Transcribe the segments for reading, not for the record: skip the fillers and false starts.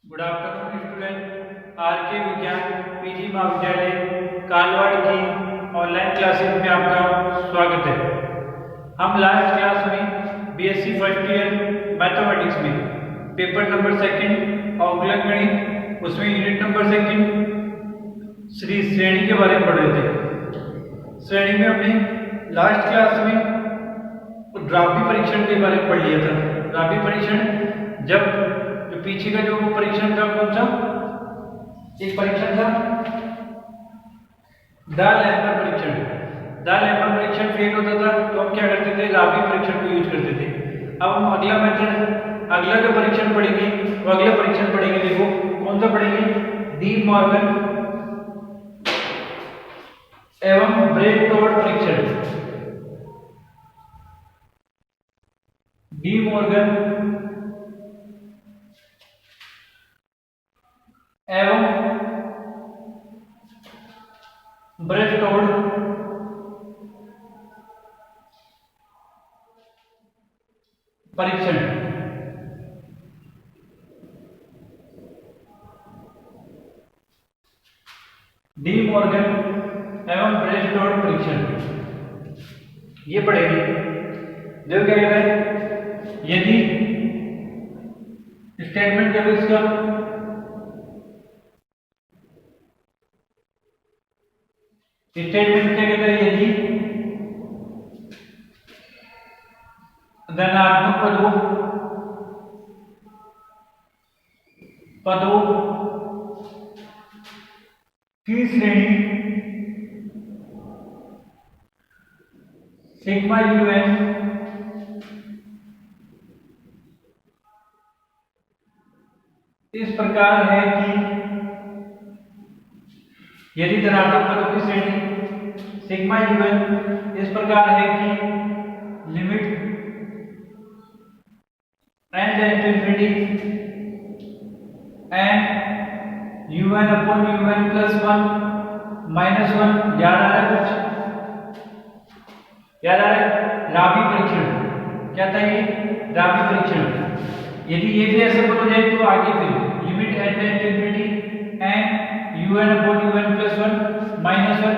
Good afternoon student. Are के विज्ञान PG महाविद्यालय कालवाड़ की ऑनलाइन क्लासेस में आपका स्वागत है। हम लास्ट क्लास में बीएससी फर्स्ट ईयर मैथमेटिक्स में पेपर नंबर सेकंड अवकलन गणित उसमें यूनिट नंबर सेकंड श्रेणी के बारे में पढ़ रहे थे। श्रेणी में हमने लास्ट क्लास में द्राव्य परीक्षण के बारे में पढ़ लिया था। द्राव्य परीक्षण जब पीछे का जो परीक्षण था कौन सा एक परीक्षण था द लैम्बर्ट परीक्षण फेल होता था तो हम क्या करते थे, द्राव्य परीक्षण को यूज करते थे। अब हम अगला जो परीक्षण पढ़ेंगे वो अगला परीक्षण पढ़ेंगे। देखो कौन सा पढ़ेंगे, डी मॉर्गन एवं ब्रेड-टोर्ट परीक्षण। डी मॉर्गन एवं ब्रेड-टोर्ट परीक्षण। डी मॉर्गन एवं ब्रेड-टोर्ट परीक्षण ये पढ़ेंगे। देखो क्या कहता है, यदि स्टेटमेंट क्या है इसका, स्टेटमेंट क्या कहता है, यदि धनात्मक पदों की श्रेणी सिग्मा यूएन इस प्रकार है कि यदि धनात्मक पदों की श्रेणी सिग्मा यूएन इस प्रकार है कि limit n tends to infinity and u n upon u n plus 1 minus 1 याद आ रहा है, कुछ याद आ रहा है। द्राव्य परीक्षण क्या था, ये द्राव्य परीक्षण। यदि ये भी ऐसा हो जाए तो आगे फिर limit n tends to infinity and u n upon u n plus 1 minus 1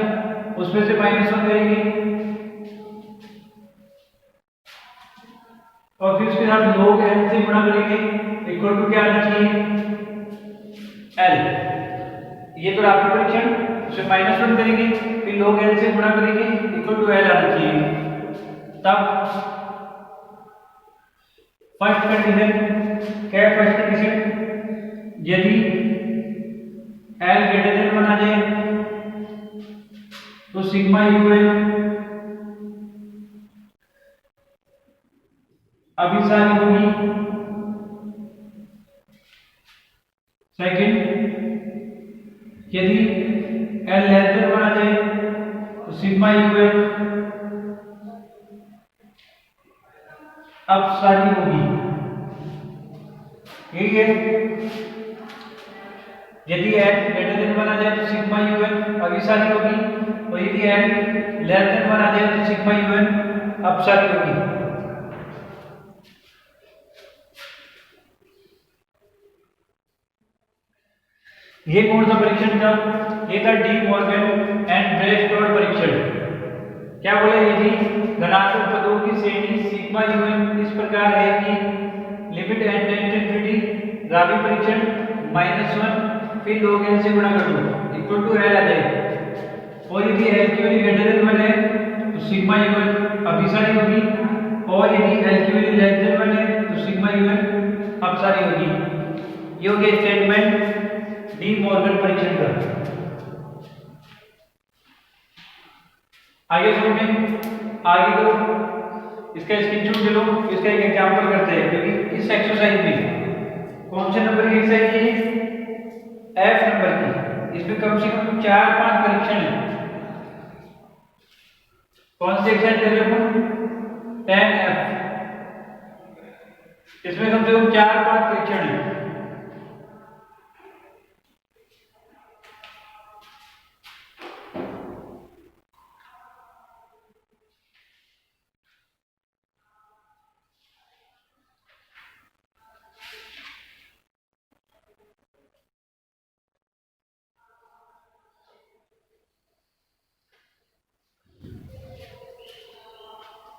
उसमें से माइनस 1 करेंगे और फिर उसके साथ log n से गुणा करेंगे इक्वल टू क्या आना चाहिए, l। ये तो द्राव्य परीक्षण, उसमें माइनस 1 करेंगे फिर log n से गुणा करेंगे इक्वल टू l आना चाहिए। तब फर्स्ट कंडीशन क्या है, फर्स्ट कंडीशन यदि l ग्रेटर देन 1 आ जाए तो सिग्मा यूएन अभिसारी होगी। सेकंड, यदि l लेस देन 1 आ जाए तो सिग्मा यूएन अपसारी होगी। ठीक है, यदि l ग्रेटर देन 1 आ जाए तो सिग्मा यूएन अभिसारी होगी और यदि l लेस देन 1 आ जाए तो सिग्मा यूएन अपसारी होगी। ये कौन सा परीक्षण था, ये था डी मॉर्गन एंड ब्रेड-टोर्ट परीक्षण। क्या बोले, यदि धनात्मक पदों की श्रेणी सिग्मा यूएन इस प्रकार है कि limit n tends to infinity द्राव्य परीक्षण -1 फिर log n से गुणा कर दो इक्वल टू l आ जाए और यदि l की वैल्यू ग्रेटर देन 1 है तो सिग्मा यूएन अभिसारी होगी और यदि l की वैल्यू लेस देन 1 है तो सिग्मा यूएन अपसारी होगी। ये हो गया स्टेटमेंट डी मॉर्गन परीक्षण का। आगे सुनते आगे तो इसका स्क्रीनशॉट ले लो, इसका एक एग्जांपल करते हैं क्योंकि इस एक्सरसाइज में कौन से नंबर की एक्सरसाइज है, एफ नंबर की। इसमें कम से कम 4-5 परीक्षण है। कौन सी एक्सरसाइज कर रहे हो, 10F। इसमें कम से कम 4-5 परीक्षण है।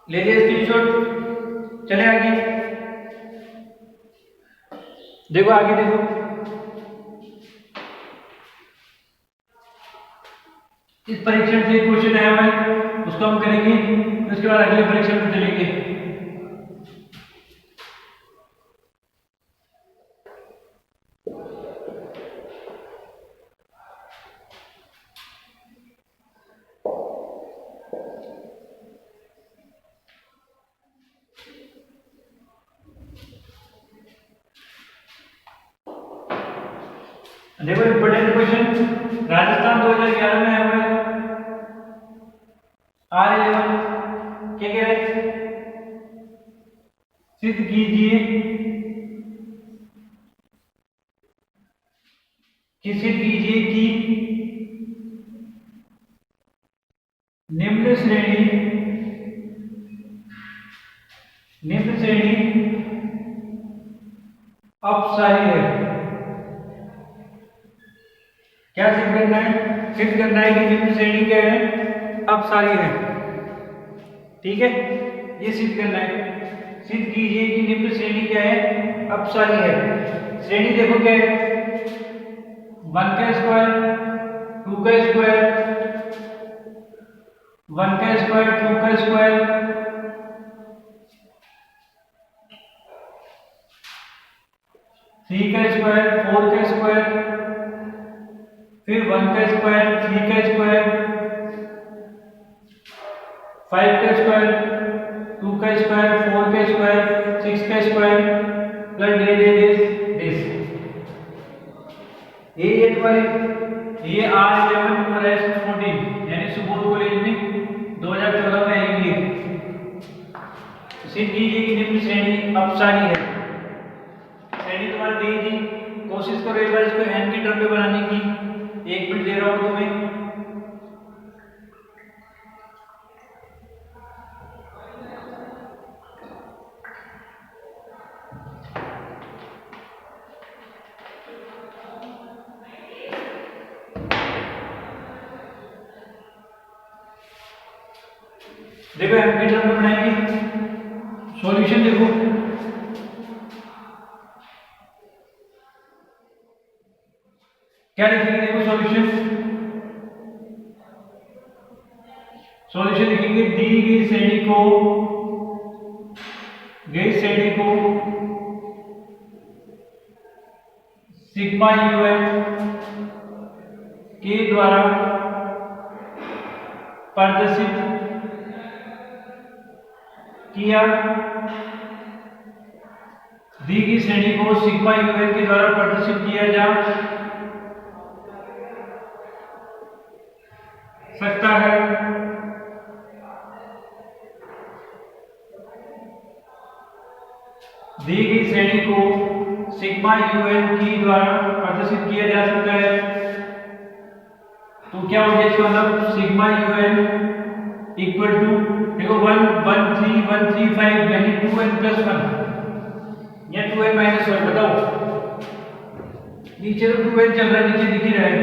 ले लिया स्क्रीनशॉट। चले आगे, देखो आगे देखो, इस परीक्षण से क्वेश्चन आया हुआ है, उसको हम करेंगे, उसके बाद अगले परीक्षण में चलेंगे। देखो इंपोर्टेंट क्वेश्चन, राजस्थान 2011 में आया हुआ है। R11 क्या कह रहे हैं, सिद्ध कीजिए कि निम्न श्रेणी अपसारी है। क्या सिद्ध करना है, सिद्ध करना है कि निम्न श्रेणी क्या है, अपसारी है। ठीक है, ये सिद्ध करना है। सिद्ध कीजिए कि निम्न श्रेणी क्या है, अपसारी है। श्रेणी देखो क्या है, 1 का स्क्वायर, 2 का स्क्वायर, 1 का स्क्वायर, 2 का स्क्वायर, 3 का स्क्वायर, 4 का स्क्वायर, फिर 1 का स्क्वायर, 3 का स्क्वायर, 5 का स्क्वायर, 2 का स्क्वायर, 4 का स्क्वायर, 6 का स्क्वायर प्लस दिस। ये तुम्हारे ये R11 और S14 यानी सुबोध कॉलेज में 2014 में आएंगे। सिद्ध कीजिए कि निम्न श्रेणी अपसारी है। श्रेणी तुम्हारी दी थी, कोशिश करो एक बार इसको n की टर्म में बनाने की। 1 मिनट दे रहा हूं तुम्हें। देखो n की टर्म में बनाएंगे। सॉल्यूशन देखो, क्या लिखेंगे, देखो सॉल्यूशन लिखेंगे, दी गई श्रेणी को सिग्मा यूएन के द्वारा प्रदर्शित किया, दी गई श्रेणी को सिग्मा यूएन के द्वारा प्रदर्शित किया जा सकता है। दी गई श्रेणी को सिग्मा यूएन की द्वारा प्रदर्शित किया जा सकता है। तो क्या हो गया इसका मतलब, सिग्मा यूएन इक्वल टू, देखो 1 1 3 1 3 5 यानी 2n + 1 या 2n - 1। बताओ, नीचे तो 2n चल रहा है, नीचे दिख ही रहा है।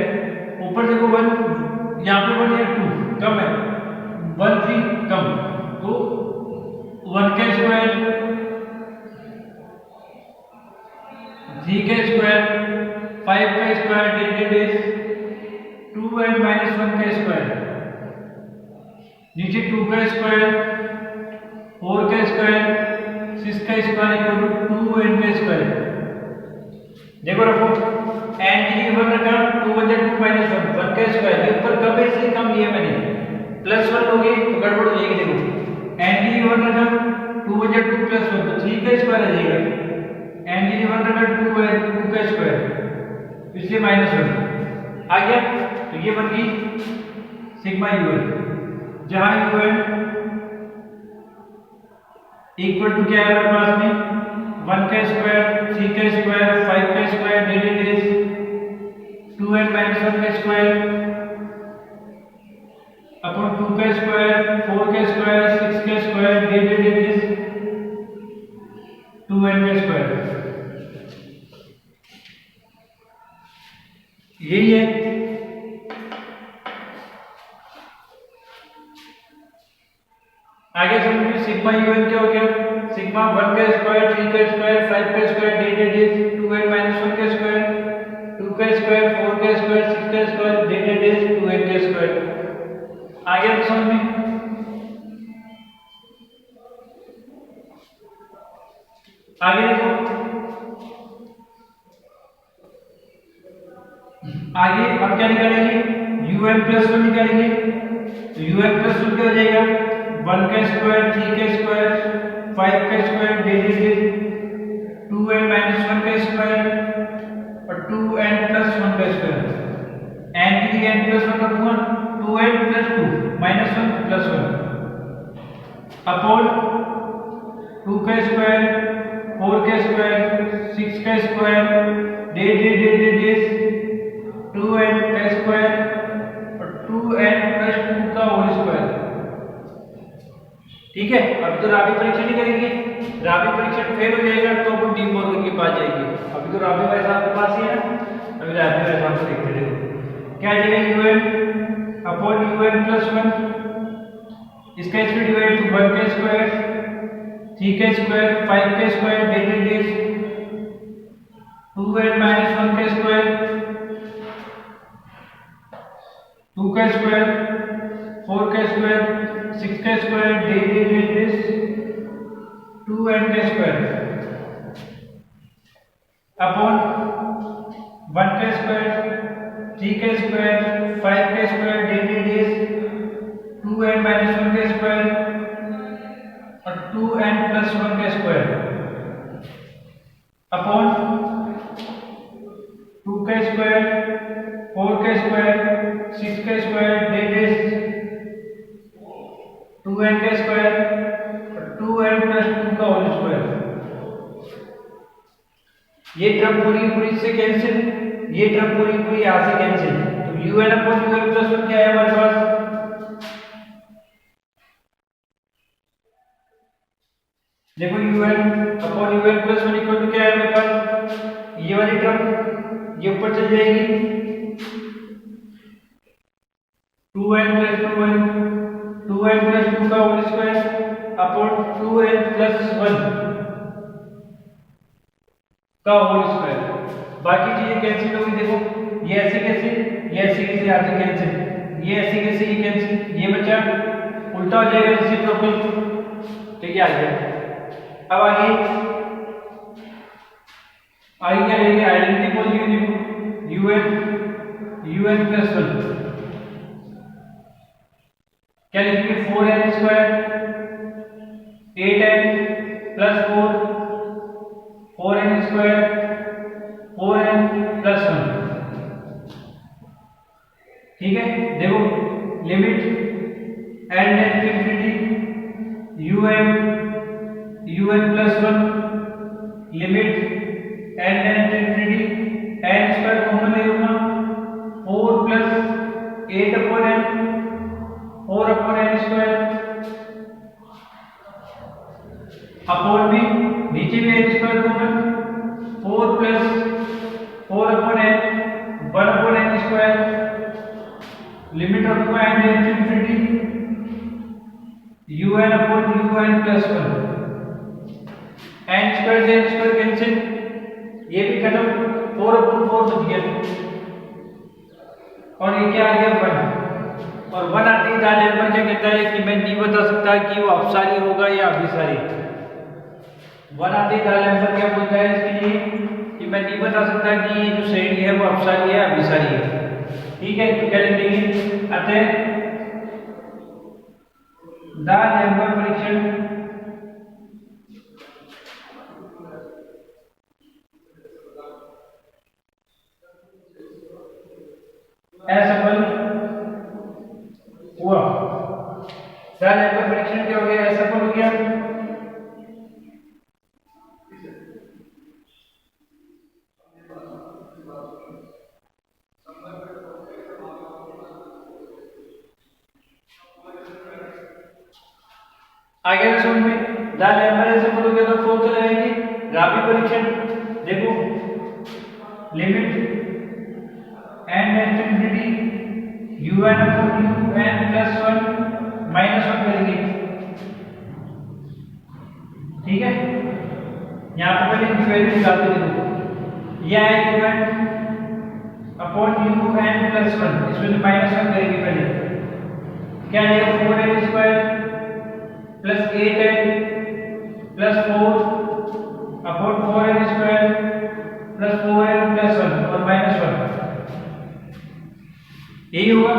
ऊपर देखो 1, यहाँ पे 1 या 2 कम है, 1 3 कम, तो 1 का स्क्वायर, 3 का स्क्वायर, 5 का स्क्वायर डिवाइडेड इज 2n - 1 का स्क्वायर, नीचे 2 का स्क्वायर, 4 का स्क्वायर, 6 का स्क्वायर इक्वल टू 2n का स्क्वायर। देखो रखो, n की जगह 1 रखा, 2 × 2 - 1 1 का स्क्वायर, ये ऊपर कम है इसलिए कम लिया मैंने, +1 लोगे तो गड़बड़ हो जाएगी। देखो n की जगह 1 रखा, 2 × 2 + 1 तो 3 का स्क्वायर आ जाएगा। n की जगह 1 रखा, 2 का स्क्वायर, इसलिए -1 आ गया। तो ये बन गई सिग्मा यूएन, जहां यूएन इक्वल टू क्या है हमारे पास में, 1 का स्क्वायर, 3 का स्क्वायर, 5 का स्क्वायर डिवाइडेड इज 2n - 1 का स्क्वायर अपॉन 2 का स्क्वायर, 4 का स्क्वायर, 6 का स्क्वायर डिवाइडेड इज 2n का स्क्वायर। यही है। आगे समझिए सिग्मा यूएन क्या हो गया, सिग्मा 1 का स्क्वायर 3 का स्क्वायर 5 का स्क्वायर डेट इज 2n - 1 का स्क्वायर 2 का स्क्वायर 4 का स्क्वायर 6 का स्क्वायर डेट इज 2n का स्क्वायर। आ गया समझ में? आगे देखो, आगे अब क्या निकालेंगे, un + 1 निकालेंगे। तो un + 1 क्या हो जाएगा, 1 का स्क्वायर 3 का स्क्वायर 5 का स्क्वायर डिवाइडेड 2n - 1 का स्क्वायर और 2n + 1 का स्क्वायर। n की जगह n + 1 रखूंगा, 2n + 2 - 1 + 1 अपॉन 2 का स्क्वायर 4 का स्क्वायर 6 का स्क्वायर डेट 2n का स्क्वायर और 2n + 2 का होल स्क्वायर। ठीक है, अब तो राबी परीक्षण ही करेंगे। राबी परीक्षण फेल हो जाएगा तो अपन डी मॉर्गन के पास जाएंगे। अभी तो राबी भाई साहब के पास ही है ना, अभी राबी भाई साहब को देखते रहो क्या आ जाएगा, un अपॉन un + 1 इसका स्क्वायर डिवाइड टू 1 का स्क्वायर 3 का स्क्वायर 5 का स्क्वायर डेट 2n - 1 का स्क्वायर 2 का स्क्वायर 4 का स्क्वायर 6 का स्क्वायर डेट 2n का स्क्वायर अपॉन 1 का स्क्वायर 3 का स्क्वायर 5 का स्क्वायर डेट 2n - 1 का स्क्वायर और 2n + 1 का स्क्वायर अपॉन 2 का स्क्वायर 4 का स्क्वायर 6 का स्क्वायर डेट 2n का स्क्वायर और 2n + 2 का होल स्क्वायर। ये टर्म पूरी से कैंसिल, ये टर्म पूरी यहां से कैंसिल। तो un अपॉन un + 1 क्या है हमारे पास, देखो un upon un + 1 equal to क्या है हमारे पास, ये वाली टर्म ये ऊपर चल जाएगी 2n + 2n + 2 का होल स्क्वायर अपॉन 2n + 1 का होल स्क्वायर। बाकी चीजें कैंसिल होगी, देखो ये ऐसे कैसे, ये ऐसे कैसे आते कैंसिल, ये ऐसे कैसे ये कैंसिल, ये बचा उल्टा हो जाएगा रेसिप्रोकल। तो ये आ गया। अब आगे क्या लेंगे, आइडेंटिटी बोल दिए un + 1 क्या लिखेंगे, 4n square 8n + 4 4n square 4n + 1। ठीक है, देखो limit n →∞ un + 1 limit n n square common ले लूंगा 4 + 8/n 4/n स्क्वायर अपॉन भी नीचे भी n square common 4 + 4/n 1/n square limit रखूंगा n →∞ un upon un + 1 n square से n स्क्वायर कैंसिल, ये भी खत्म 4/4 बच गया और ये क्या आ गया 1 और 1 आते ही दाल नंबर क्या कहता है कि मैं नहीं बता सकता कि वो अपसारी होगा या अभिसारी। 1 आते ही दाल नंबर क्या बोलता है इसके लिए कि मैं नहीं बता सकता कि ये जो श्रेणी है वो अपसारी है या अभिसारी है। ठीक है, तो क्या लिखेंगे, अतः दाल नंबर परीक्षण असफल हुआ। दाल नंबर परीक्षण क्या हो गया, असफल हो गया। आगे समझ में, दाल नंबर असफल हो गया तो फोर्थ लगाएंगे राबी परीक्षण। देखो limit n →∞ un upon un + 1 - 1 करेंगे ठीक है, यहाँ पे पहले इनकी वैल्यू निकालते देखो, ये है un अपॉन un प्लस 1, इसमें माइनस 1 करेंगे पहले, क्या है 4n square plus 8n plus 4 upon 4n square plus 4n plus 1 और माइनस 1, यही होगा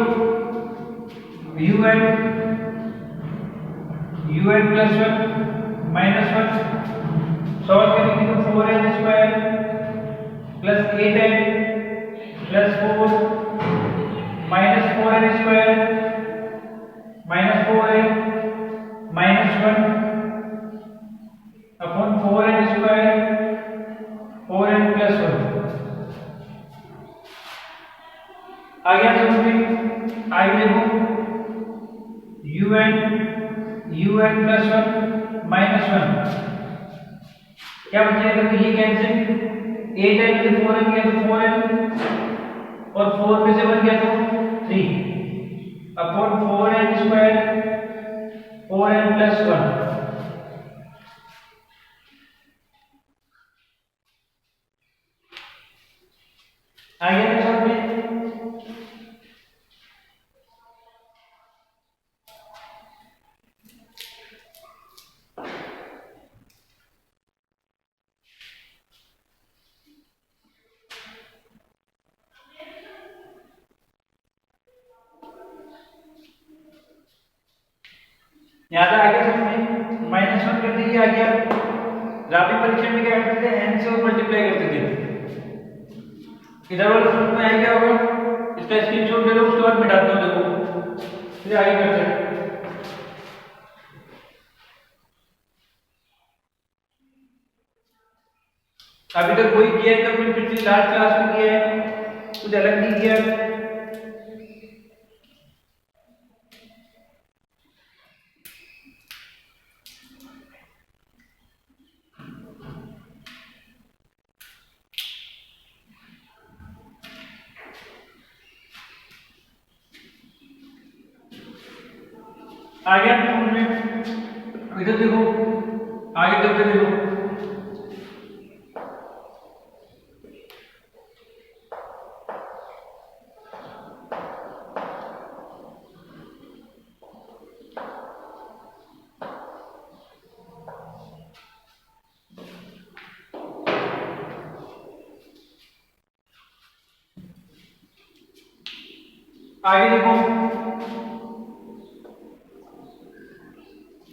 un प्लस 1 माइनस 1, सॉल्व करेंगे तो 4n square plus 8n plus 4 minus 4n square minus 4n minus 1 upon 4n square 4n plus 1 आ गया समझ में। आगे देखो un प्लस 1 माइनस 1 क्या बचेगा, तो ये कैंसिल, 8n से 4n गया तो 4n और 4 में से 1 गया तो 3 upon 4n square 4n plus 1। आगे समझ में। यहाँ तक आगे समझे, माइनस 1 कर दीजिए। आ गया राबी परीक्षण में क्या करते थे, n से और मल्टीप्लाई करते थे, इधर वाले सूत्र में आया क्या होगा, इसका स्क्रीनशॉट ले लो, उसके बाद मिटाते हो देखो, फिर आगे करते हैं। अभी तक कोई किया है तो कोई पिछली लास्ट क्लास में किया है, कुछ अलग नहीं किया। आगे में इधर देखो, आगे चलते देखो, आगे देखो,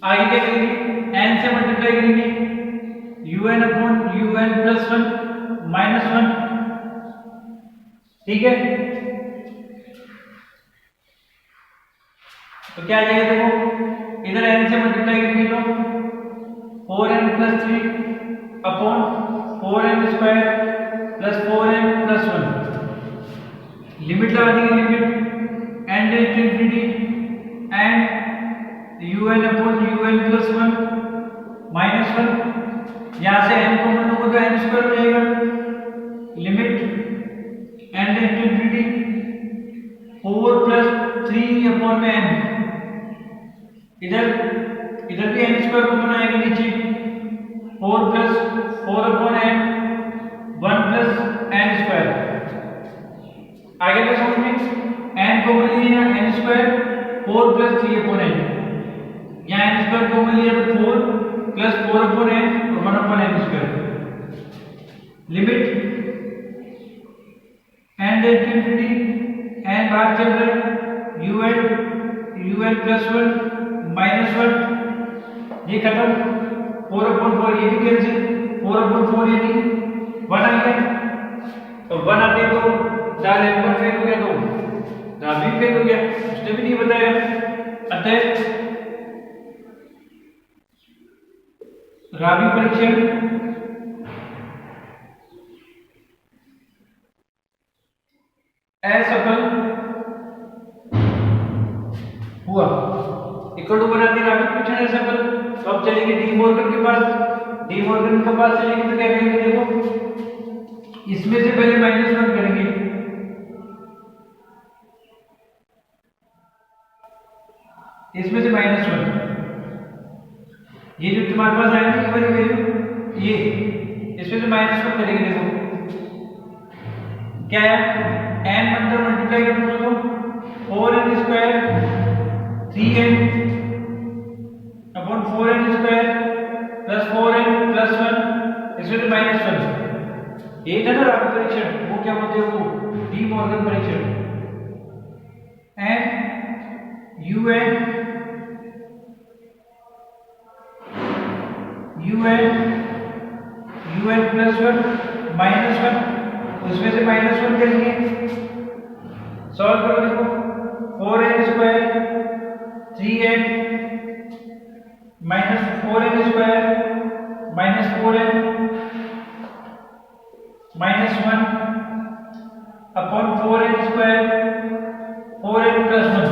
आगे क्या करेंगे, n से मल्टीप्लाई करेंगे, un upon un plus 1 minus 1, ठीक है। तो क्या आ जाएगा देखो, इधर n से मल्टीप्लाई करेंगे तो 4n plus 3 upon 4n square plus 4n plus 1, limit लगा देंगे, limit n tends to infinity and un upon un plus 1 minus 1, यहाँ से n कॉमन होगा तो n स्क्वायर हो जाएगा, limit n tends to infinity 4 plus 3 upon में n, इधर भी n स्क्वायर कॉमन आएगा नीचे, 4 plus 4 upon n 1 plus n square. आगे का समझ में, n कॉमन लिया n square 4 plus 3 upon n, यहाँ n स्क्वायर कॉमन लिया तो 4 प्लस 4 अपॉन n और 1 upon n square, limit n tends to infinity, n बाहर चल रहा है, un प्लस 1 माइनस 1, ये खत्म, 4 अपॉन 4 ये भी कैंसिल, 4 अपॉन 4 ये भी 1 आ गया, तो 1 आते तो डाल m1 फेल हो गया, तो राबी फेल हो गया, उसने भी नहीं बताया। अतः राबी परीक्षण असफल हुआ, इक्वल टू बनाते राबी परीक्षण असफल। तो अब चलेंगे डी मॉर्गन के पास, डी मॉर्गन के पास चलेंगे तो क्या करेंगे देखो, इसमें से पहले माइनस 1 करेंगे, इसमें से माइनस 1, ये जो तुम्हारे पास आएगा ये वाली वैल्यू, ये इसमें से माइनस वन करेंगे। देखो क्या है, n मतलब मल्टीप्लाई करोगे तो 4n square 3n upon 4n square plus 4n plus 1, इसमें से माइनस 1। ये था ना आपका परीक्षण, वो क्या बोलते हैं, वो डी मॉर्गन परीक्षण। एंड un प्लस 1 माइनस 1, उसमें से माइनस 1 करेंगे, सॉल्व करो। देखो 4n square 3n minus 4n square minus 4n minus 1 upon 4n square 4n plus 1।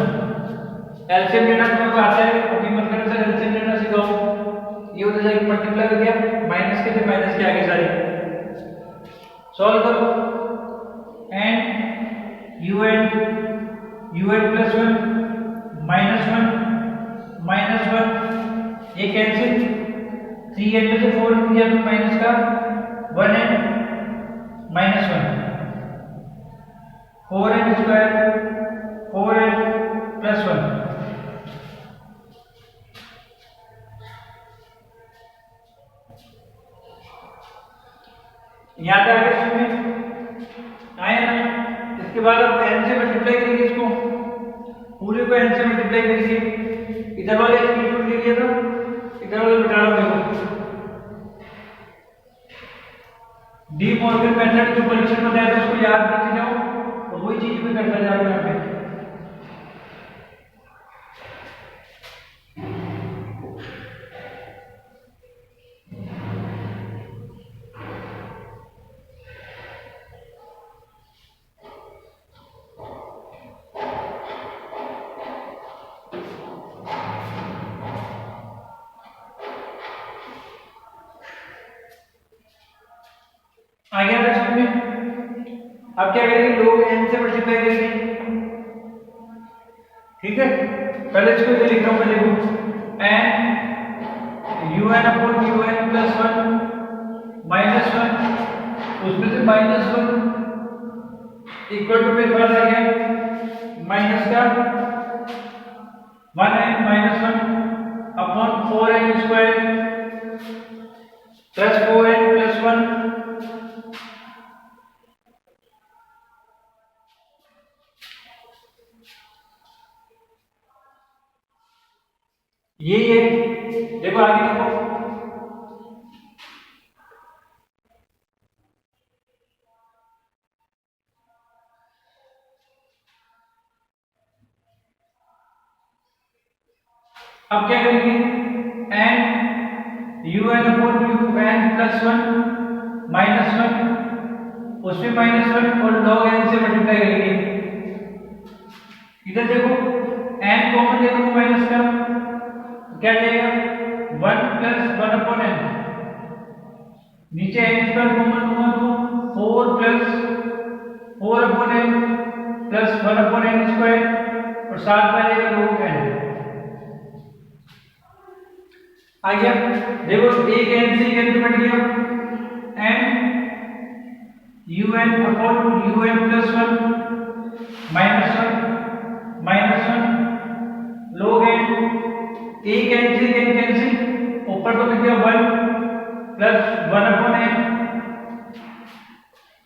LCM लेना तुम्हें आता है, अभी मन करता है एलसीएम लेना सिखाओ। ये हो जाएगा मल्टीप्लाई हो गया, माइनस के थे माइनस के आगे सारे सॉल्व करो। एंड un प्लस 1 माइनस 1 ये कैंसिल, 3n में से 4 दिया तो माइनस का 1n minus 1 4n square 4n plus 1। यहाँ पे आगे इसमें आए ना, इसके बाद अब n से मल्टीप्लाई करेंगे, इसको पूरे को n से मल्टीप्लाई करेंगे। इधर वाले इंक्लूड ले लिया था, इधर वाले मिटा लो। देखो डी मॉर्गन मेथड जो परीक्षण बताया था उसको याद रखते जाओ और वही चीज में करता जाओ। यहाँ पे आगे आ रहा है। अब क्या करेंगे, लोग n से मल्टीप्लाई करेंगे। ठीक है, पहले इसको इधर लिख रहा हूं मैं। देखो n un upon un plus 1 minus 1, उसमें से माइनस 1 इक्वल टू मेरे पास आ गया माइनस का 1n minus 1 upon 4n square plus 4n plus 1। ये देखो आगे देखो, अब क्या करेंगे, n un upon un plus 1 minus 1, उसमें माइनस 1 और log n से मल्टीप्लाई करेंगे। इधर देखो n कॉमन ले लो माइनस का, क्या जाएगा 1 प्लस 1 अपॉन n, नीचे n स्क्वायर कॉमन हुआ तो 4 plus 4 upon n plus 1 upon n square और साथ में आएगा log n। आ गया, देखो एक n से n कट गया, n un upon un plus 1 minus 1 log n, एक n से n कैंसिल, ऊपर तो मिल गया 1 प्लस 1 अपॉन n।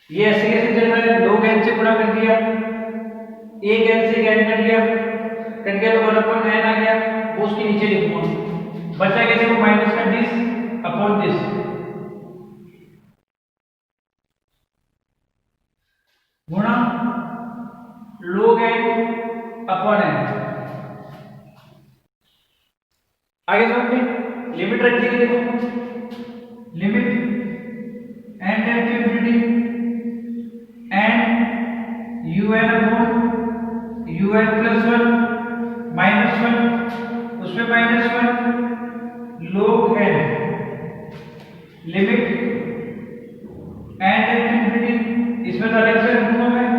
ये ऐसे कैसे चल रहा है, log n से गुणा कर दिया, एक n से n कट गया तो 1 अपॉन n आ गया, वो उसके नीचे लिखूंगा। बचा कैसे, वो माइनस का दिस अपॉन दिस। गुणा log n अपॉन n। आगे समझ में, लिमिट रख दी। देखो limit n tend to infinity n un upon un plus 1 minus 1, उसमें minus 1 log n, limit n tend to infinity, इसमें तो अलग से रखूंगा मैं।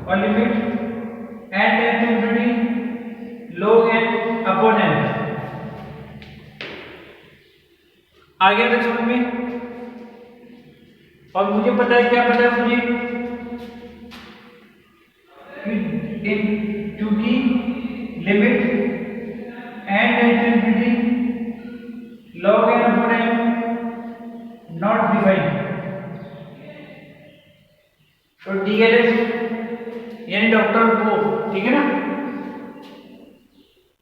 और limit n tends to infinity log n upon n। आ गया तक समझ में? और मुझे पता है, क्या पता है मुझे, क्योंकि limit n tends to infinity log n upon n not defined. तो DLS यानी डॉक्टर वो, ठीक है ना,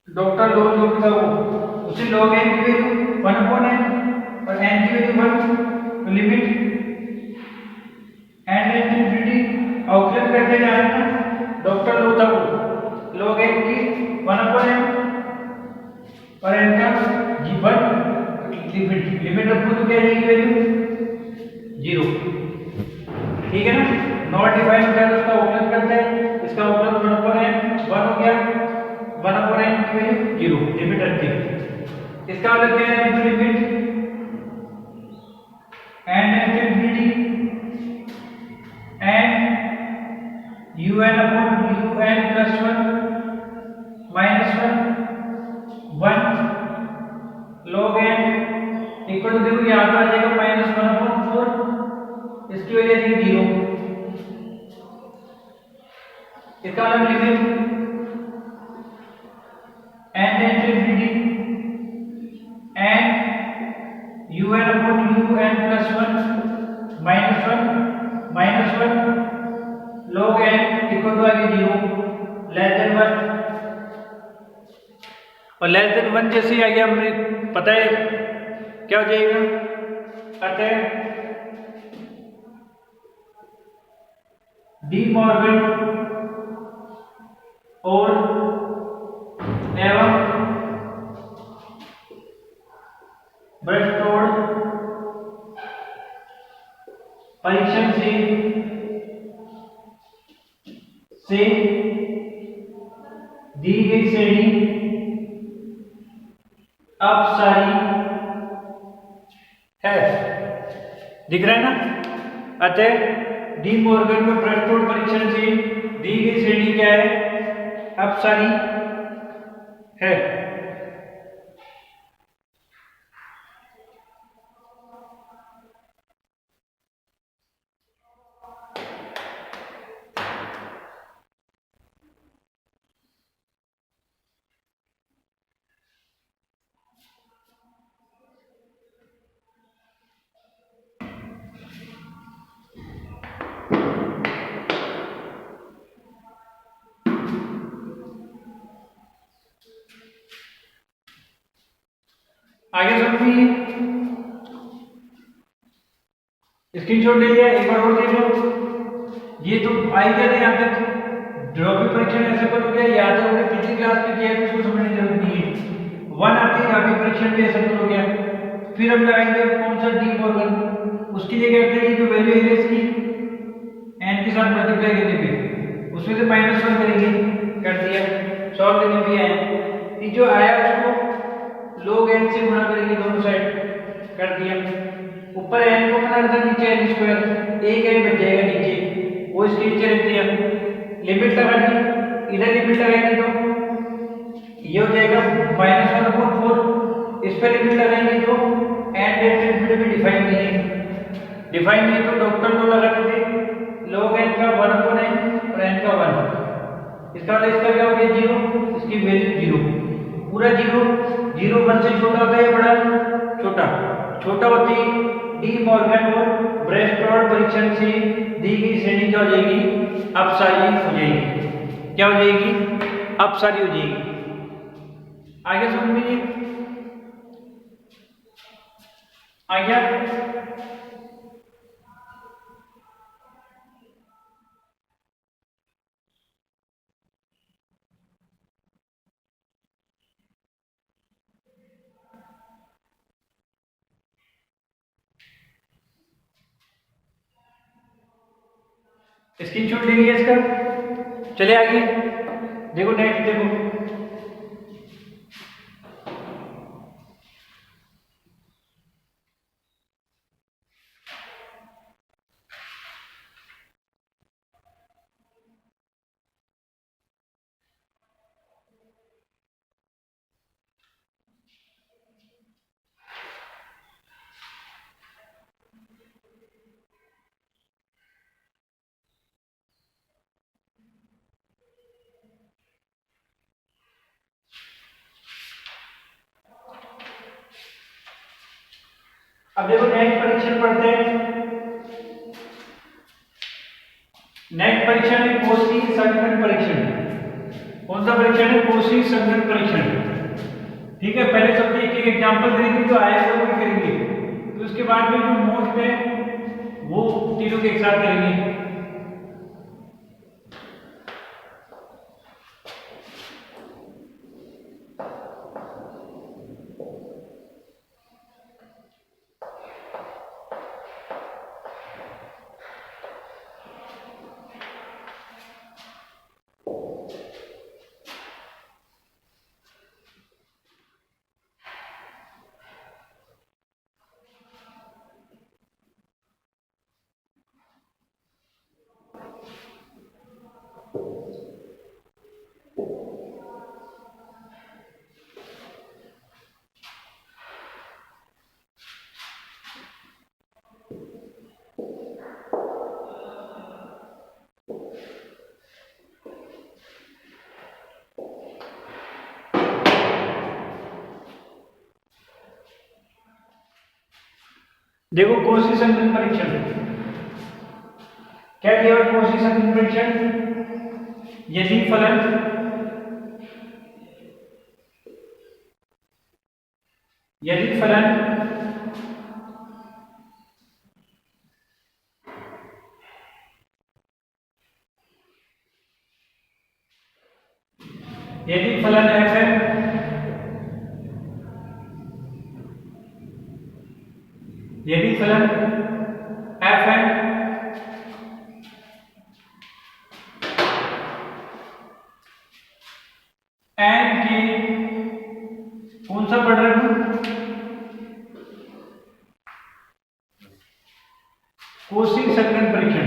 डॉक्टर लोग जो था वो, उसे log n की वैल्यू 1 अपॉन n और n की वैल्यू 1, तो limit n tends to infinity अवकलन करते जा रहे हैं ना, डॉक्टर लो था वो log n की 1 अपॉन n और n का g1 लिमिट रखो तो क्या रहेगी वैल्यू 0, ठीक है ना। नॉट डिफाइंड होता है तो उसका अवकलन करते हैं, इसका अवकलन 1 अपॉन n 1 हो गया, 1 अपॉन n की वैल्यू 0 लिमिट रखते हैं। इसका मतलब क्या है, तो limit n tends to infinity and un upon un plus 1 minus 1 log n equal to, देखो यहाँ पर आ जाएगा माइनस 1 अपॉन 4, इसकी वजह से 0। इसका मतलब limit n tends to infinity and un upon un plus 1 minus 1 log n equal to आ गया 0 लेस देन 1। और लेस देन 1 जैसे ही आ गया, हमें पता है क्या हो जाएगा, अतः डी मॉर्गन और एवं ब्रेस्टोड परीक्षण से दी गई श्रेणी अपसारी है। दिख रहा है ना? अतः डी मॉर्गन में ब्रेस्टोड परीक्षण से दी गई श्रेणी क्या है, अपसारी है। आगे समझिए, स्क्रीनशॉट ले लिया, एक बार और देख लो। ये तो आई गया था यहाँ तक, ड्रॉपी परीक्षण ऐसे पर हो गया, याद है हमने पिछली क्लास में किया है, उसको समझने की जरूरत नहीं है। 1 आती है ड्रॉपी परीक्षण भी ऐसे पर हो गया। फिर हम लगाएंगे कौन सा, डी मॉर्गन। उसके लिए क्या करते हैं, जो वैल्यू है इसकी n के साथ मल्टीप्लाई करने पे उसमें से -1 करेंगे, कर दिया, सॉल्व करने पे आए, जो आया उसको log n से गुणा करेंगे दोनों साइड, कर दिया। ऊपर n को बना रखा, नीचे n स्क्वायर, एक n बच जाएगा नीचे, वो इसके नीचे रख दिया। लिमिट लगा दी, इधर लिमिट लगाएंगे तो ये हो जाएगा -1 अपॉन 4, इस पर लिमिट लगाएंगे तो n टेंड्स टू इंफिनिटी में डिफाइन नहीं है, डिफाइन नहीं तो डॉक्टर को लगा देते log n का 1 अपॉन n और n का 1। इसका मतलब इसका क्या हो गया 0, इसकी वैल्यू 0, पूरा 0। 0 1 से छोटा होता है या बड़ा, छोटा, छोटा होती डी मॉर्गन और ब्रेस्टोड परीक्षण से दी गई श्रेणी क्या हो जाएगी, अपसारी हो जाएगी। क्या हो जाएगी, अपसारी हो जाएगी। आगे समझ लीजिए, आ गया। स्क्रीनशॉट ले लिया इसका, चले आगे देखो, नेक्स्ट देखो। अब देखो नेक्स्ट परीक्षण पढ़ते हैं। नेक्स्ट परीक्षण है कोशी संघनन परीक्षण। कौन सा परीक्षण है? कोशी संघनन परीक्षण। ठीक है, पहले सब एक एक एग्जांपल करेंगे, जो आएगा वो करेंगे, तो उसके बाद में जो मोस्ट है वो तीनों के एक साथ करेंगे। देखो कोशी संघनन परीक्षण क्या किया? कोशी संघनन परीक्षण, यदि फलन यदि फलन यदि फलन f है यदि फलन f है n के कौन सा पढ़ रहे हो? कोशी संघनन परीक्षण।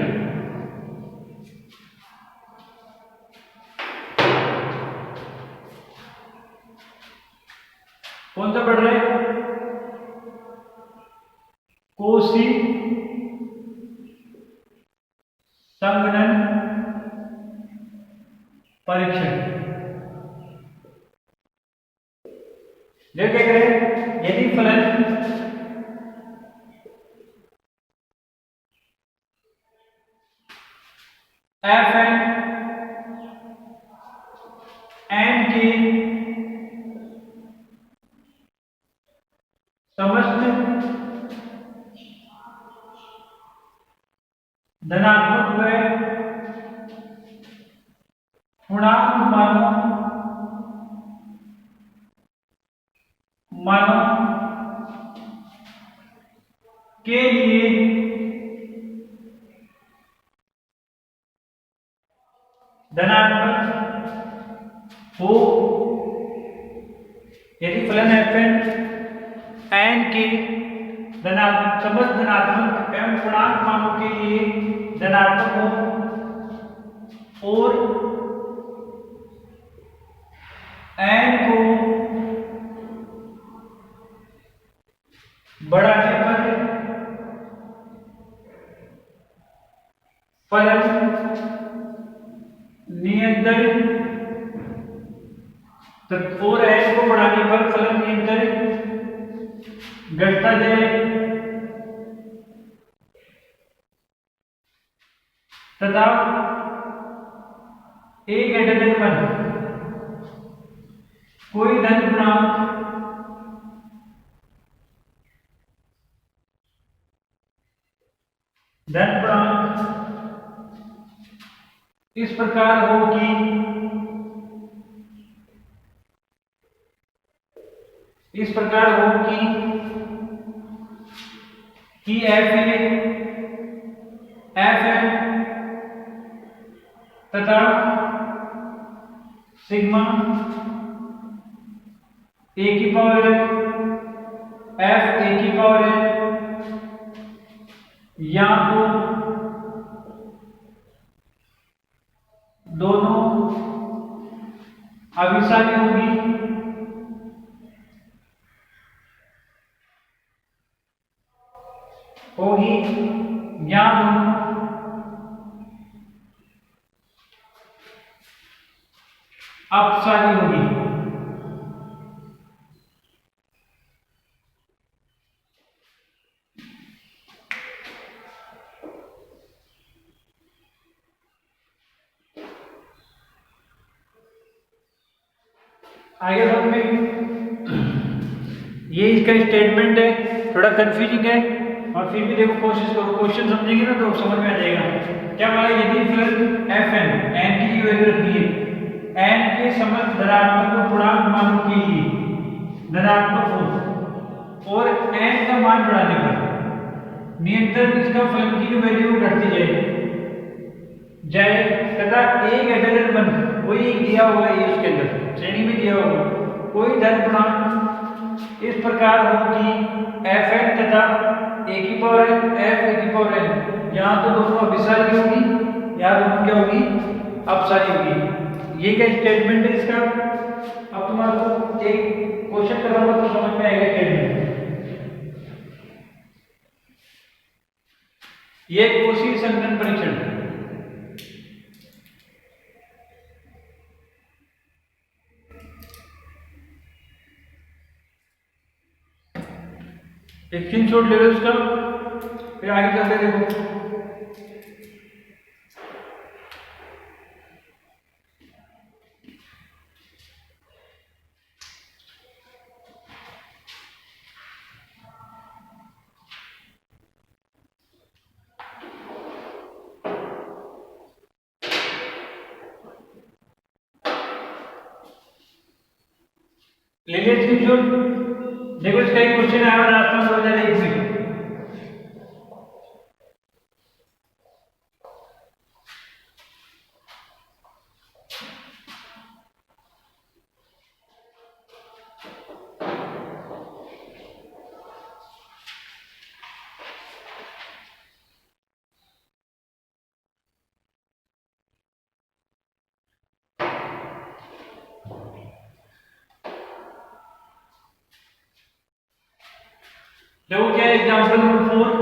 कौन सा पढ़ रहे हैं? कोशी संघनन परीक्षण। जो क्या करें? यदि फलन f n के समस्त धनात्मक व पूर्णांक मानों के लिए धनात्मक हो, यदि फलन n के धनात्मक समस्त धनात्मक एवं पूर्णांक मानों के लिए धनात्मक हो और n को बढ़ाने पर फलन नियंत्रित और n को बढ़ाने पर फलन नियंत्रित घटता जाए तथा a greater than 1 कोई धन पूर्णांक इस प्रकार हो कि f तथा सिग्मा a की पावर f a की पावर या तो दोनों अभिसारी होगी या दोनों अपसारी होगी। आगे समझ में, ये इसका स्टेटमेंट है, थोड़ा कंफ्यूजिंग है और फिर भी देखो कोशिश करो, क्वेश्चन समझेंगे ना तो समझ में आ जाएगा। क्या बोला, यदि फलन fn n की वैल्यू रखी है, n के समस्त धनात्मक पूर्णांक मानों के लिए धनात्मक हो और n का मान बढ़ाने पर निरंतर इसका फलन की वैल्यू घटती जाए तथा a greater than 1 कोई दिया हुआ है उसके अंदर श्रेणी में दिया होगा कोई धन पूर्णांक इस प्रकार हो कि fn तथा a की पावर n f a की पावर n, यहाँ तो दोनों अभिसारी होगी, यहाँ दोनों क्या होगी, अपसारी होगी। ये क्या स्टेटमेंट है इसका। अब तुम्हारे को एक क्वेश्चन कराऊंगा तो समझ में आएगा स्टेटमेंट। ये कोशी संघनन परीक्षण, एक स्क्रीनशॉट ले लो उसका, फिर आगे चलते देखो। ले लिया स्क्रीनशॉट। देखो इसका एक क्वेश्चन आया राजस्थान 2001 में। देखो क्या एग्जांपल नंबर 4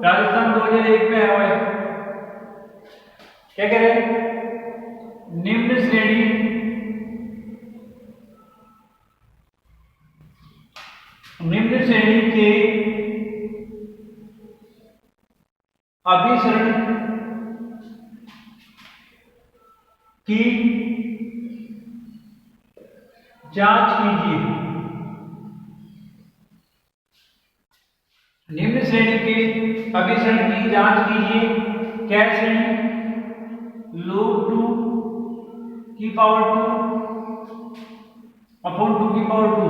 राजस्थान 2001 में आया हुआ है। क्या कह रहे हैं, निम्न श्रेणी के अभिसरण की जांच कीजिए। निम्न श्रेणी के अभिसरण की जांच कीजिए। क्या श्रेणी, log 2 की पावर 2 अपॉन 2 की पावर 2,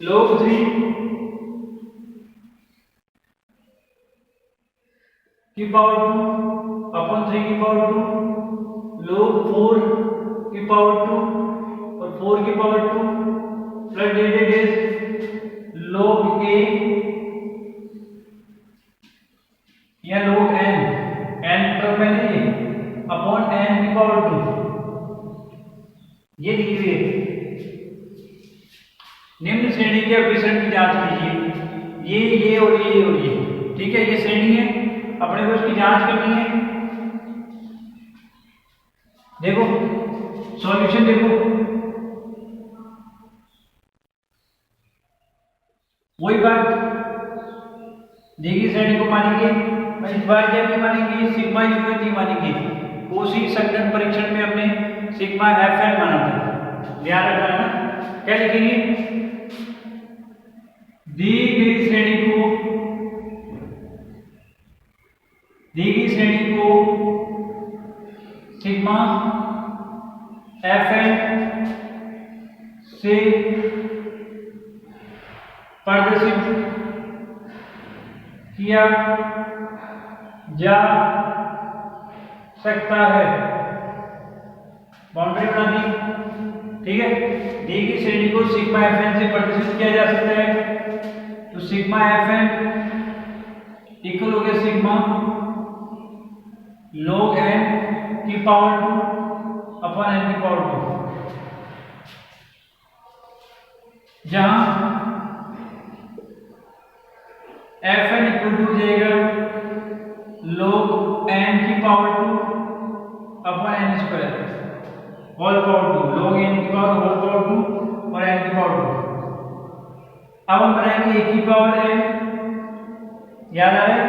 log 3 की पावर 2 अपॉन 3 की पावर 2, log 4 की पावर 2 और 4 की power 2 plus days log a या log n पर पहले अपॉन n की पावर 2, ये लिखी हुई है। निम्न श्रेणी के अभिसरण की जांच कीजिए। ये और ये और ये, ठीक है, ये श्रेणी है, अपने को इसकी जांच करनी है। देखो सॉल्यूशन देखो, वही बात, दी गई श्रेणी को मानेंगे, इस बार क्या नहीं मानेंगे, सिग्मा यूनिट नहीं मानेंगे। कोशी संघनन परीक्षण में हमने सिग्मा fn माना था, ध्यान रखना है ना। क्या लिखेंगे, दी गई श्रेणी को सिग्मा fn से प्रदर्शित किया जा सकता है। बाउंड्री बना दी, ठीक है। दी की श्रेणी को सिग्मा fn से प्रदर्शित किया जा सकता है, तो सिग्मा fn इक्वल हो गया सिग्मा log n की पावर 2 अपॉन n की पावर 2, जहां fn इक्वल टू जाएगा log n की power 2 upon n square whole power 2, log n की पावर होल पावर 2 और n की पावर 2। अब हम बनाएंगे a की पावर n, याद आ रहा है,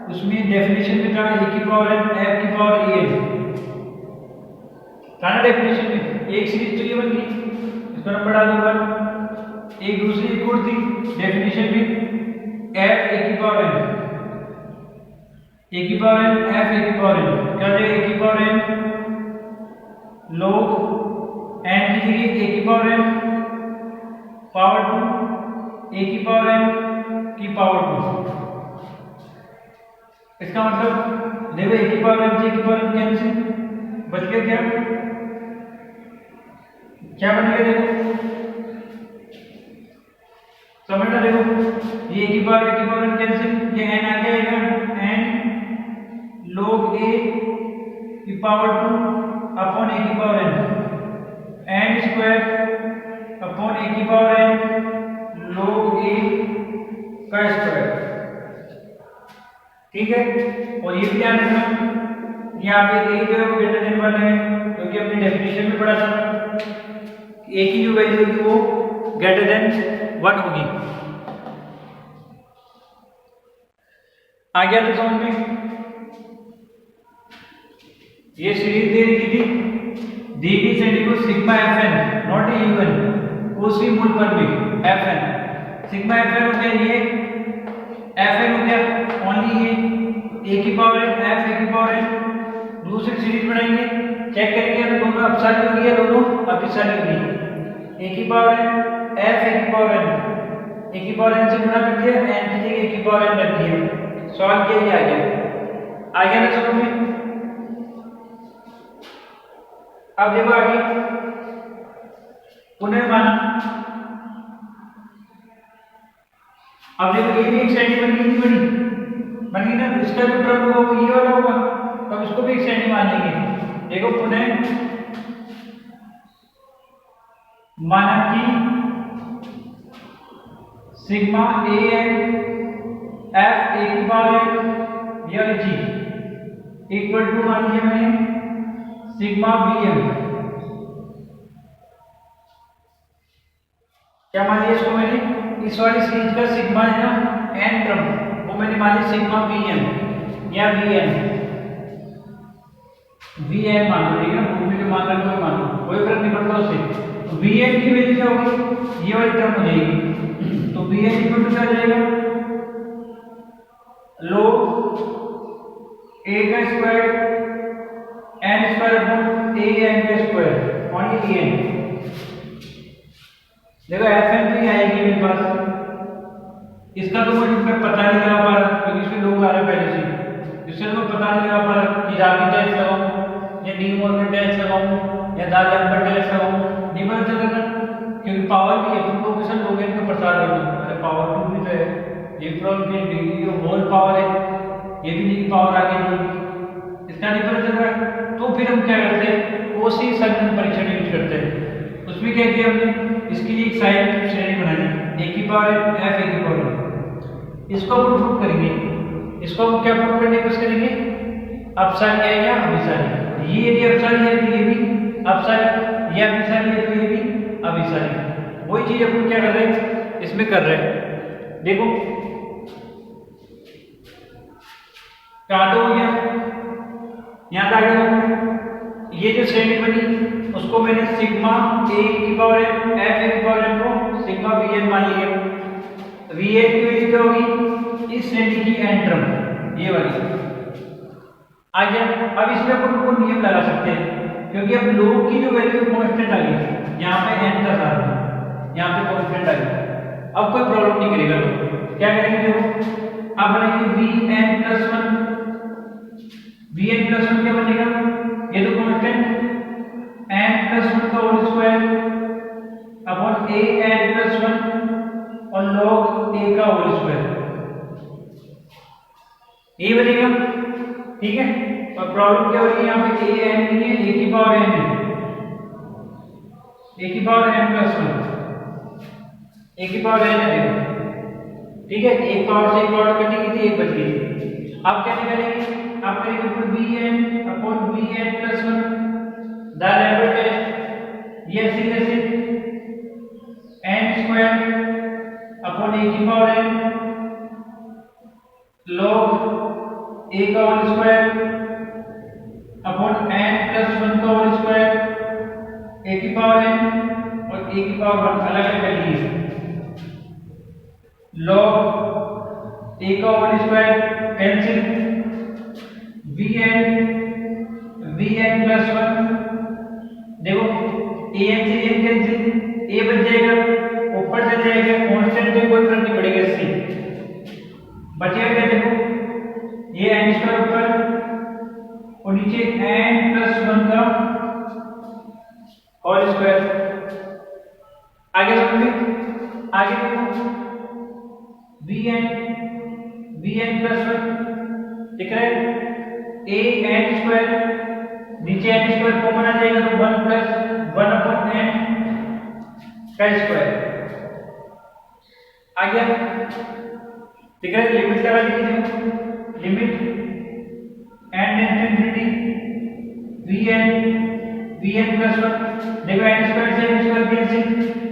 उसमें डेफिनेशन में था a की पावर n f की पावर en, था ना डेफिनेशन में एक सीरीज तो ये बन गई, इसको नंबर डाल दूंगा। एक दूसरी एक और थी डेफिनेशन में, एफ ए की पावर एन, ए की पावर एन, एफ ए की पावर एन, क्या हो जाएगा, ए की पावर एन log एन की जगह ए की पावर एन पावर 2 ए की पावर एन की पावर 2। इसका मतलब देखो ए की पावर एन से ए की पावर एन कैंसिल, बच गया क्या, क्या बन गया देखो, समझना। देखो ये ए की पावर एन कैंसिल, ये एन आ जाएगा एन log ए की पावर 2 अपॉन ए की पावर एन स्क्वायर अपॉन ए की पावर एन log ए का स्क्वायर, ठीक है। और ये भी ध्यान रखना, यहाँ पे ए जो है वो ग्रेटर देन 1 है, क्योंकि हमने डेफिनेशन में पढ़ा था ए की जो वैल्यू होगी वो ग्रेटर देन 1 होगी। आ गया तो समझ में। ये सीरीज दे रखी थी, दी गई सेंडी को sigma f n, not a u n, उसी मूल पर भी f n, sigma f n हो गया, ये एफ एन हो गया ओनली ये ए की पावर एन, एफ ए की पावर एन। दूसरी सीरीज बनाएंगे, चेक करेंगे अगर दोनों अपसारी होगी या दोनों अपिसारी होगी। ए की पावर एन, एफ ए की पावर एन, ए की पावर एन से गुणा कर दिया, एन की जगह ए की पावर एन रख दिया, सॉल्व किया, ये आ गया ना समझ में। अब देखो आगे पुनर्माना, अब देखो ये भी एक सेंडी बन गई थी, बन गई ना, इसका जो टर्म होगा वो ये वाला होगा, तो इसको भी एक सेंडी मान लेंगे। देखो पुनः माना कि sigma a n f a की पावर एन या जी इक्वल टू मान लिया मैंने सिग्मा बी एम, क्या मान लिया इसको मैंने, इस वाली सीरीज का सिग्मा है ना एन टर्म, वो मैंने मान लिया सिग्मा बी एम या वी एन, वी एन मान लो, ठीक है, वो भी जो मान लो कोई मान लो, कोई फर्क नहीं पड़ता उससे। वी एन की वैल्यू क्या होगी, ये वाली टर्म हो जाएगी, तो वी एन इक्वल टू क्या जाएगा, log ए का square N square upon a N का स्क्वायर ओनली ए एन। देखो एफ एन भी आएगी मेरे पास, इसका तो मुझे पता नहीं लगा पा रहा क्योंकि इसमें लोग आ रहे पहले से, इससे तो पता नहीं लगा पा रहा कि राबी टेस्ट लगाऊं या डी मॉर्गन टेस्ट लगाऊं या दाल एम्बर टेस्ट लगाऊं, नहीं पता चल रहा क्योंकि पावर भी है, तुम लोग के साथ लोग हैं तो प्रसार कर दो, अरे पावर टू भी तो है, ये प्रॉब्लम की डिग्री होल पावर है, ये भी नहीं पावर आगे नहीं, इसका नहीं पता चल रहा। तो फिर हम क्या करते हैं, ओसी संगणन परीक्षण यूज करते हैं। उसमें क्या किया हमने, इसके लिए एक साइन श्रेणी बनाई, ए की पावर एफ ए की पावर, इसको हम प्रूव करेंगे, इसको हम क्या प्रूव करने की कोशिश करेंगे, अपसारी है या अभिसारी, ये यदि अपसारी है तो ये भी अपसारी, ये अभिसारी है तो ये भी अभिसारी। वही चीज अपन क्या कर रहे हैं, इसमें कर रहे हैं। देखो कहाँ तो हो गया, यहाँ तक आ गया, ये जो श्रेणी बनी उसको मैंने सिग्मा ए की पावर एन एफ ए की पावर एन को सिग्मा वी एन मान लिया, वी एन की वैल्यू क्या होगी, इस श्रेणी की एन टर्म ये वाली आ गया। अब इसमें अपन को नियम लगा सकते हैं क्योंकि अब लोग की जो वैल्यू कांस्टेंट आ गई, यहाँ पे एन का साथ यहाँ पे कांस्टेंट आ गई, अब कोई प्रॉब्लम नहीं करेगा लोग, क्या करेंगे देखो, अब बनेंगे v n plus one, v n plus one क्या बनेगा, ये तो कांस्टेंट एन प्लस वन का whole square upon a n plus one और लॉग ए का होल स्क्वायर, ये बनेगा, ठीक है। और प्रॉब्लम क्या हो रही है, यहाँ पे ए एन नहीं है, ए की पावर एन है, ए की पावर एन प्लस वन, ए की पावर एन है, ठीक है, एक पावर से एक पावर कटी गई थी, एक बच गई थी। अब क्या निकालेंगे, आप करेंगे फिर v n upon v n plus one, the Lambert test, ये ऐसे एन स्क्वायर अपॉन ए की पावर एन लॉग ए का whole square upon n plus one का होल स्क्वायर ए की पावर 1 अलग अलग कर लिए। log a का whole square cancel, vn plus 1, देखो an से n कैंसिल, a बच जाएगा, ऊपर से जाएगा कांस्टेंट में कोई फर्क नहीं पड़ेगा इससे, बचेगा देखो ये n स्क्वायर ऊपर और नीचे n प्लस 1 का होल स्क्वायर। आगे समझिए, आगे देखो vn प्लस 1 दिख रहा है, a n स्क्वायर, नीचे n स्क्वायर कॉमन आ जाएगा तो 1 प्लस 1 अपॉन n का स्क्वायर। आ गया, दिख रहा है, लिमिट लगा लीजिए, limit n infinity vn plus 1, देखो n स्क्वायर से n स्क्वायर कैंसिल,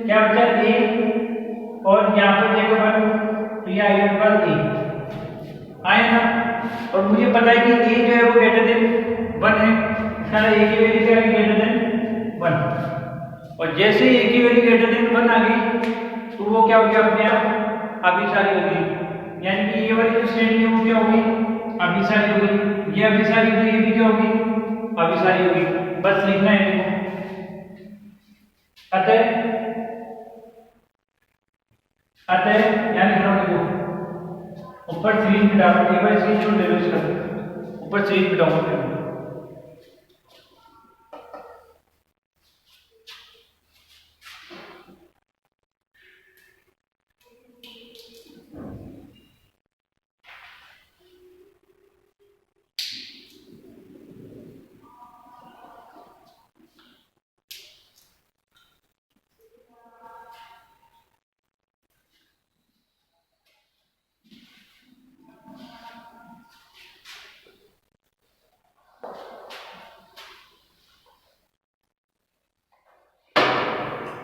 क्या बचा a और यहाँ पर देखो 1 तो ये आएगा पर a आया ना। और मुझे पता है कि a जो है वो ग्रेटर देन 1 है, इसका a की वैल्यू क्या है ग्रेटर देन 1, और जैसे ही a की वैल्यू ग्रेटर देन 1 आ गई तो वो क्या हो गया अपने आप अभिसारी हो गई, यानी कि ये वाली जो श्रेणी है वो क्या होगी अभिसारी हो गई, ये अभिसारी तो ये भी क्या होगी अभिसारी होगी, बस लिखना है देखो। अतः यानी देखो ऊपर सीरीज में डालो, एक बार सीरीज छोड़ दे लो इसका, ऊपर सीरीज में डालो।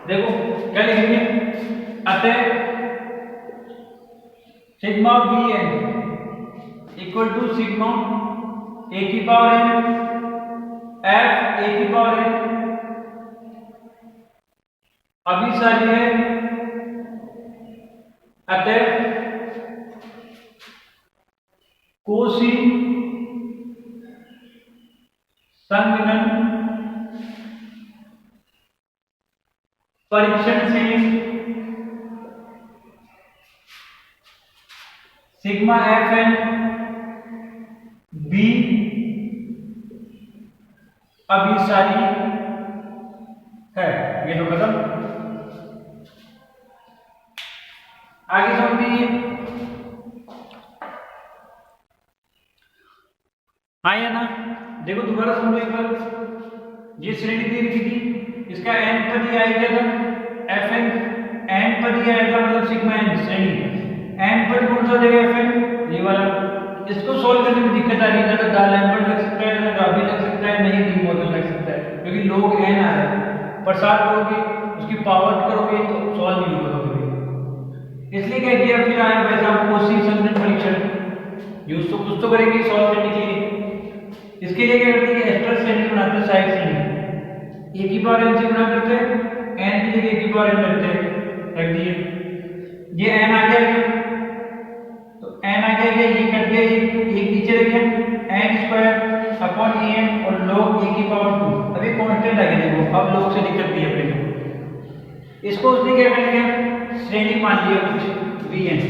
देखो क्या लिखेंगे, अतः sigma vn equal to sigma a की पावर n f a की पावर n अभिसारी है, अतः कोसी संघनन परीक्षण से सिग्मा fn b अभिसारी है, ये तो खत्म। आगे समझिए, हाँ या ना, देखो दोबारा समझो एक बार, ये श्रेणी दी रखी थी, इसका n पद ही आएगा था fn, n पद ही आएगा मतलब सिग्मा n श्रेणी, n पद कौन सा देगा fn ये वाला। इसको सोल्व करने में दिक्कत आ रही है, तो डायलैम्बर्ट लग सकता है, राबी लग सकता है, नहीं डी मॉडल लग सकता है, क्योंकि लोग n आ रहा है, प्रसार करोगे उसकी पावर करोगे तो सॉल्व नहीं होगा कभी, इसलिए क्या किया फिर आया वैसा कोसी संघनन परीक्षण यूज तो कुछ तो करेंगे सॉल्व करने के लिए। इसके लिए क्या करते हैं, एक्स्ट्रा श्रेणी बनाते हैं, साइड श्रेणी, a की पावर n से गुणा करते हैं, n की जगह a की पावर n करते हैं, रख दिए, ये n आ गया तो n आ गया, ये कट गया, ये नीचे रह गया n स्क्वायर अपॉन an और log a की पावर 2, अभी कांस्टेंट आ गया देखो, अब log से दिक्कत नहीं है अपने को। इसको उसने क्या कर दिया श्रेणी मान लिया कुछ vn,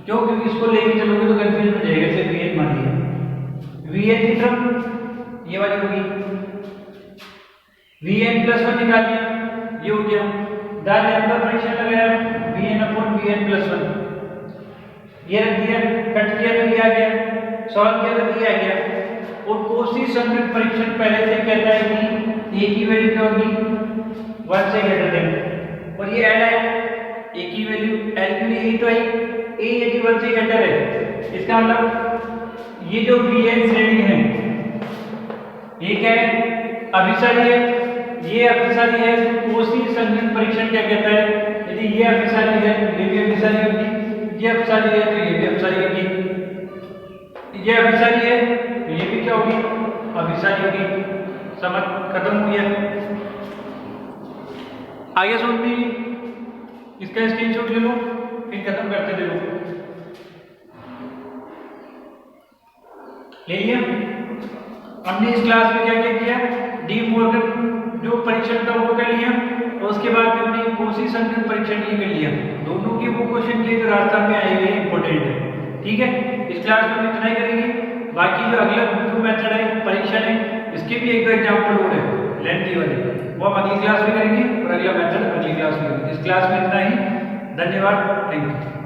क्यों, क्योंकि इसको लेके चलोगे तो कंफ्यूजन हो जाएगा, सिर्फ vn मान लिया, vn की तरफ ये वाली होगी, vn प्लस 1 निकाल लिया, ये हो गया, डायलैम्बर्ट परीक्षण लगाया vn अपॉन vn प्लस 1, ये रख दिया, कट किया तो ये आ गया, सॉल्व किया तो ये आ गया। और कोसी संघनन परीक्षण पहले से कहता है कि a की वैल्यू क्या होगी 1 से ग्रेटर देन, और ये ऐड आया a की वैल्यू l के लिए यही तो आई, a यदि 1 से ग्रेटर है, इसका मतलब ये जो vn श्रेणी है ये क्या है अभिसारी है, ये अभिसारी है, तो कोसी संघनन परीक्षण क्या कहता है, यदि ये अभिसारी है ये भी अभिसारी होगी, ये अभिसारी है तो ये भी अभिसारी होगी, ये अभिसारी है तो ये भी क्या होगी अभिसारी होगी, समझ खत्म हो गया। आगे सुन भी इसका स्क्रीनशॉट ले लो, फिर खत्म करते देखो। ले लिया। हमने इस क्लास में क्या क्या किया, डी मॉर्गन जो परीक्षण था वो कर लिया, और उसके बाद में हमने कोशी परीक्षण ये कर लिया। दोनों के वो क्वेश्चन किए जो राजस्थान में आए हुए इंपॉर्टेंट है। ठीक है, इस क्लास में हम इतना ही करेंगे। बाकी जो अगला जो मेथड है परीक्षण है, इसके भी एक एग्जाम्पल और है लेंथी वाले, वो हम अगली क्लास में करेंगे, और अगला मेथड अगली क्लास में करेंगे। इस क्लास में इतना ही। धन्यवाद, थैंक यू।